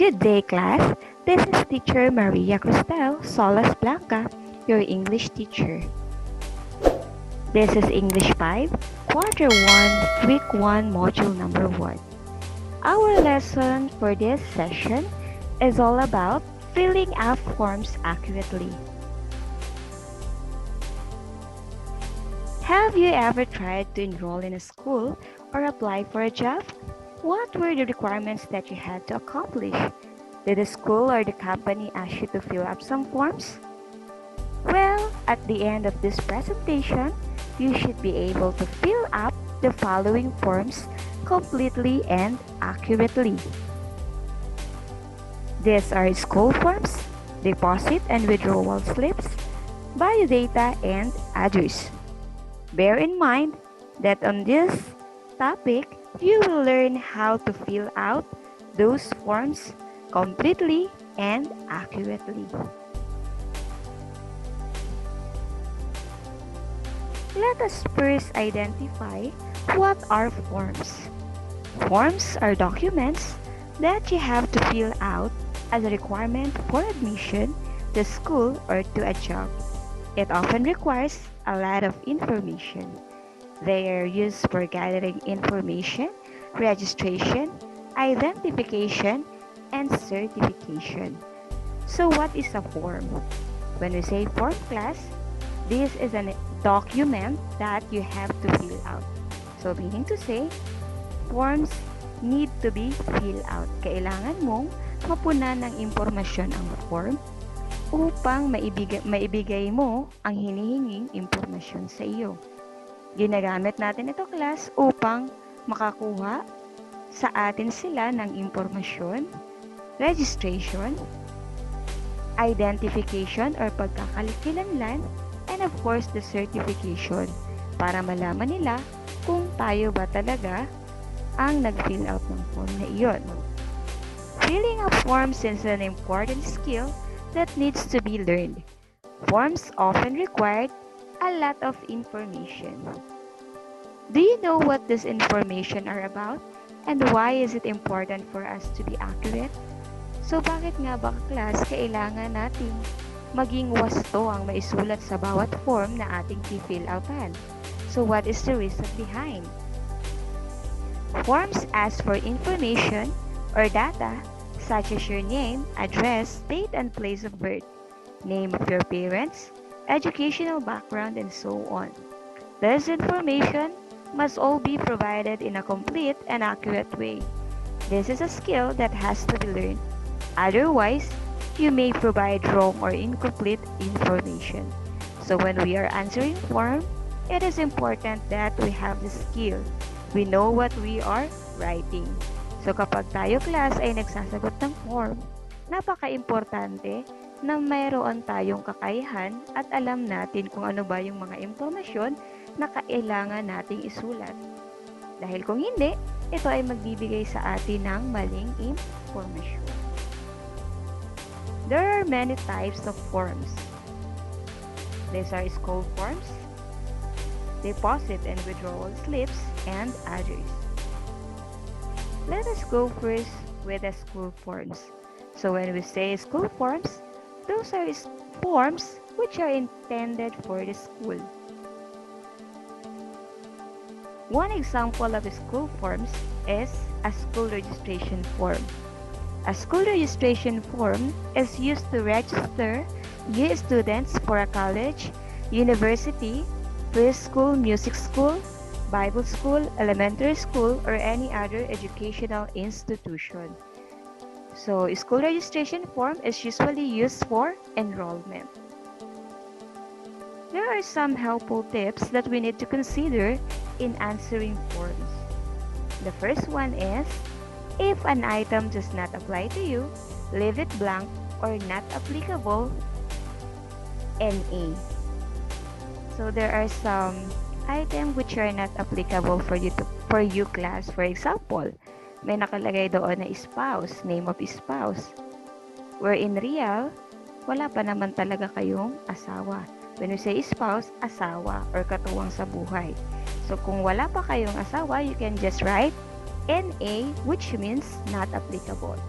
Good day, class. This is teacher Maria Cristel Solas Blanca, your English teacher. This is English 5, Quarter 1, Week 1, Module number 1. Our lesson for this session is all about filling out forms accurately. Have you ever tried to enroll in a school or apply for a job? What were the requirements that you had to accomplish? Did the school or the company ask you to fill up some forms? Well, at the end of this presentation, you should be able to fill up the following forms completely and accurately. These are school forms, deposit and withdrawal slips, biodata, and others. Bear in mind that on this topic, you will learn how to fill out those forms completely and accurately. Let us first identify what are forms. Forms are documents that you have to fill out as a requirement for admission to school or to a job. It often requires a lot of information. They are used for gathering information, registration, identification, and certification. So what is a form? When we say form, class, this is a document that you have to fill out. So meaning to say, forms need to be filled out. Kailangan mong mapunan ng impormasyon ang form upang maibigay mo ang hinihinging impormasyon sa iyo. Ginagamit natin ito, class, upang makakuha sa atin sila ng impormasyon, registration, identification or pagkakakilanlan, and of course, the certification para malaman nila kung tayo ba talaga ang nag-fill out ng form na iyon. Filling up forms is an important skill that needs to be learned. Forms often require a lot of information. Do you know what this information are about? And why is it important for us to be accurate? So bakit nga ba, class, kailangan nating maging wasto ang maisulat sa bawat form na ating i-fill outan? So what is the reason behind? Forms ask for information or data such as your name, address, date and place of birth, name of your parents, educational background, and so on. This information must all be provided in a complete and accurate way. This is a skill that has to be learned. Otherwise, you may provide wrong or incomplete information. So when we are answering form, it is important that we have the skill. We know what we are writing. So kapag tayo, class, ay nagsasagot ng form, napaka-importante na mayroon tayong kakayahan at alam natin kung ano ba yung mga impormasyon na kailangan nating isulat. Dahil kung hindi, ito ay magbibigay sa atin ng maling impormasyon. There are many types of forms. These are school forms, deposit and withdrawal slips, and others. Let us go first with the school forms. So when we say school forms, those are forms which are intended for the school. One example of school forms is a school registration form. A school registration form is used to register new students for a college, university, preschool, music school, Bible school, elementary school, or any other educational institution. So, school registration form is usually used for enrollment. There are some helpful tips that we need to consider in answering forms. The first one is, if an item does not apply to you, leave it blank or not applicable, NA. So there are some items which are not applicable for you class. For example, may nakalagay doon na spouse, name of spouse. Where in real, wala pa naman talaga kayong asawa. When you say spouse, asawa or katuwang sa buhay. So kung wala pa kayong asawa, you can just write NA, which means not applicable.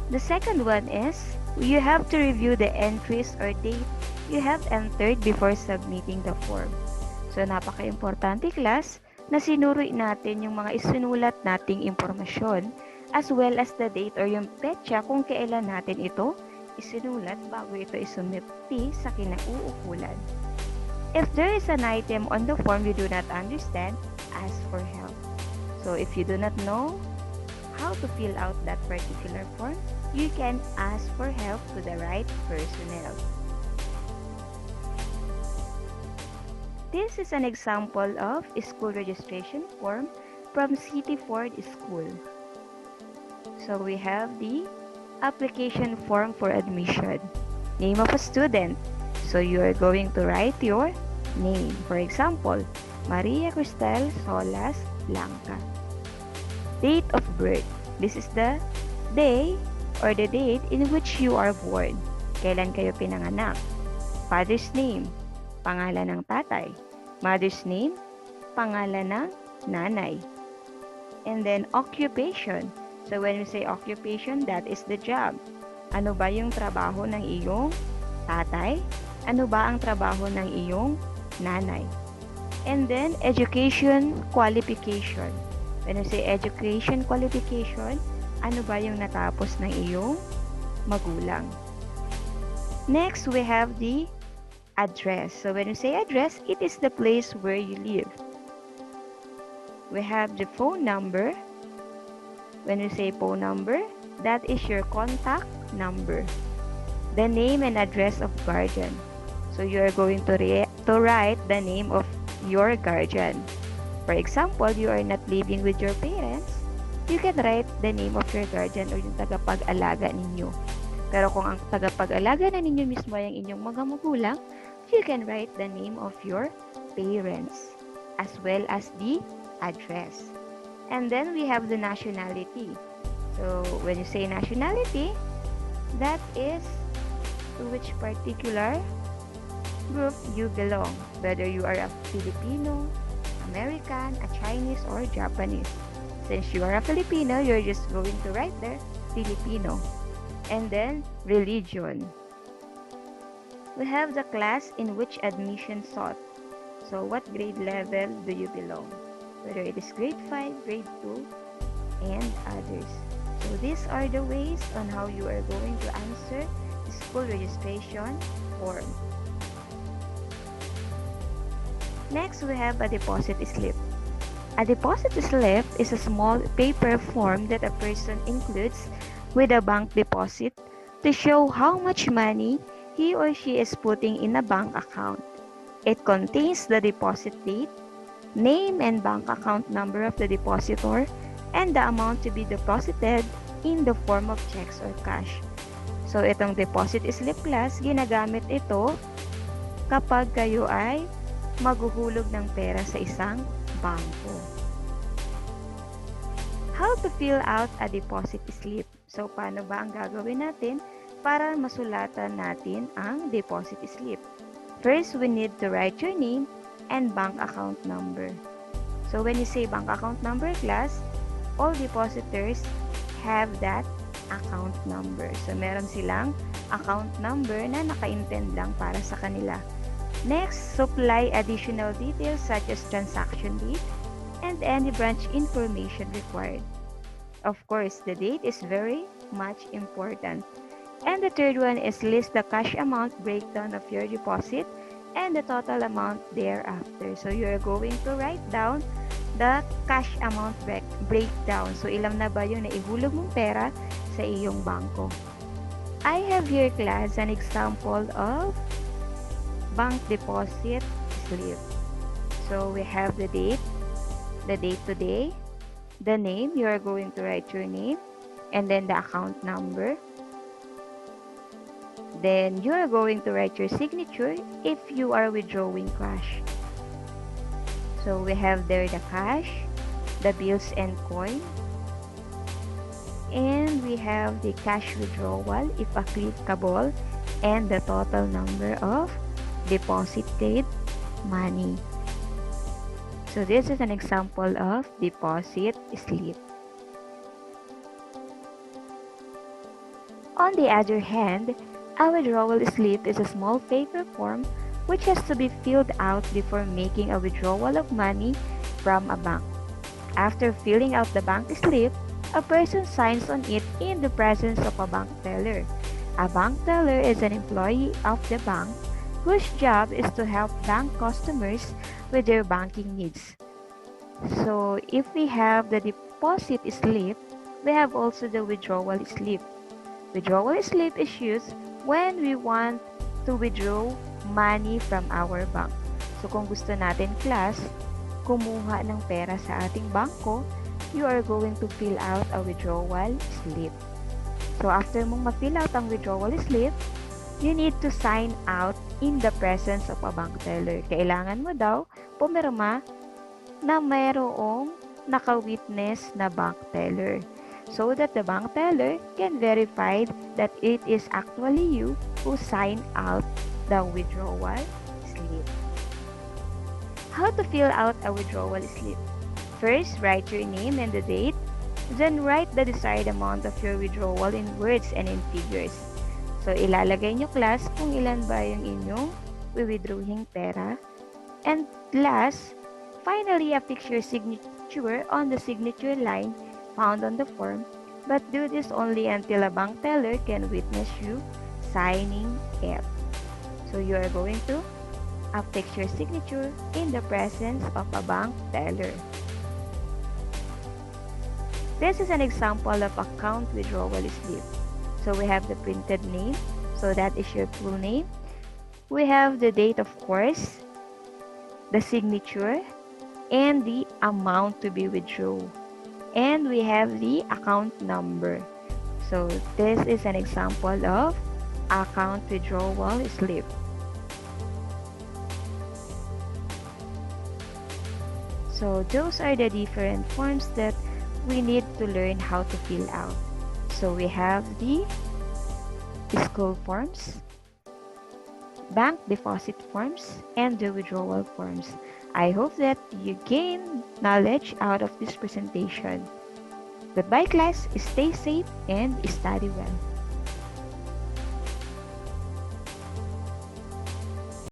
The second one is you have to review the entries or date you have entered before submitting the form. So, napaka-importante class na sinuri natin yung mga isinulat nating impormasyon as well as the date or yung petsa kung kailan natin ito isinulat bago ito isumiti sa kinauukulan. If there is an item on the form you do not understand, ask for help. So, if you do not know how to fill out that particular form, you can ask for help to the right personnel. This is an example of a school registration form from City Ford School. So we have the application form for admission. Name of a student. So you are going to write your name. For example, Maria Cristel Solas Blanca. Date of birth. This is the day or the date in which you are born. Kailan kayo pinanganak? Father's name, pangalan ng tatay. Mother's name, pangalan ng nanay. And then occupation. So when we say occupation, that is the job. Ano ba yung trabaho ng iyong tatay? Ano ba ang trabaho ng iyong nanay? And then education qualification. When we say education qualification, ano ba yung natapos ng iyong magulang? Next, we have the address. So when we say address, it is the place where you live. We have the phone number. When we say phone number, that is your contact number. The name and address of guardian. So you are going to write the name of your guardian. For example, you are not living with your parents, you can write the name of your guardian or yung tagapag-alaga ninyo. Pero kung ang tagapag-alaga na ninyo mismo ay ang inyong mga magulang, you can write the name of your parents as well as the address. And then we have the nationality. So when you say nationality, that is to which particular group you belong, whether you are a Filipino, American, a Chinese, or Japanese. Since you are a Filipino, you're just going to write there, Filipino. And then, religion. We have the class in which admission sought. So, what grade level do you belong? Whether it is grade 5, grade 2, and others. So, these are the ways on how you are going to answer the school registration form. Next, we have a deposit slip. A deposit slip is a small paper form that a person includes with a bank deposit to show how much money he or she is putting in a bank account. It contains the deposit date, name and bank account number of the depositor, and the amount to be deposited in the form of checks or cash. So, itong deposit slip class, ginagamit ito kapag kayo ay maghuhulog ng pera sa isang bangko. How to fill out a deposit slip? So, paano ba ang gagawin natin para masulatan natin ang deposit slip? First, we need to write your name and bank account number. So, when you say bank account number class, all depositors have that account number. So, meron silang account number na naka-intend lang para sa kanila. Next, supply additional details such as transaction date and any branch information required. Of course, the date is very much important. And the third one is list the cash amount breakdown of your deposit and the total amount thereafter. So you're going to write down the cash amount breakdown. So ilan na ba yung naihulog mong pera sa iyong bangko? I have here class an example of bank deposit slip. So we have the date today, the name, you are going to write your name, and then the account number. Then you are going to write your signature if you are withdrawing cash. So we have there the cash, the bills and coin, and we have the cash withdrawal if applicable, and the total number of deposited money. So this is an example of deposit slip. On the other hand, a withdrawal slip is a small paper form which has to be filled out before making a withdrawal of money from a bank. After filling out the bank slip, a person signs on it in the presence of a bank teller. A bank teller is an employee of the bank whose job is to help bank customers with their banking needs. So, if we have the deposit slip, we have also the withdrawal slip. Withdrawal slip is used when we want to withdraw money from our bank. So, kung gusto natin, class, kumuha ng pera sa ating bangko, you are going to fill out a withdrawal slip. So, after mong ma-fill out ang withdrawal slip, you need to sign out in the presence of a bank teller. Kailangan mo daw pumirma na mayroong naka-witness na bank teller so that the bank teller can verify that it is actually you who signed out the withdrawal slip. How to fill out a withdrawal slip? First, write your name and the date. Then, write the desired amount of your withdrawal in words and in figures. So, ilalagay nyo class kung ilan ba yung inyong withdrawing pera. And last, finally, affix your signature on the signature line found on the form, but do this only until a bank teller can witness you signing it. So, you are going to affix your signature in the presence of a bank teller. This is an example of account withdrawal slip. So, we have the printed name, so that is your full name. We have the date, of course, the signature, and the amount to be withdrawn. And we have the account number. So, this is an example of account withdrawal slip. So, those are the different forms that we need to learn how to fill out. So, we have the school forms, bank deposit forms, and the withdrawal forms. I hope that you gain knowledge out of this presentation. Goodbye, class. Stay safe and study well.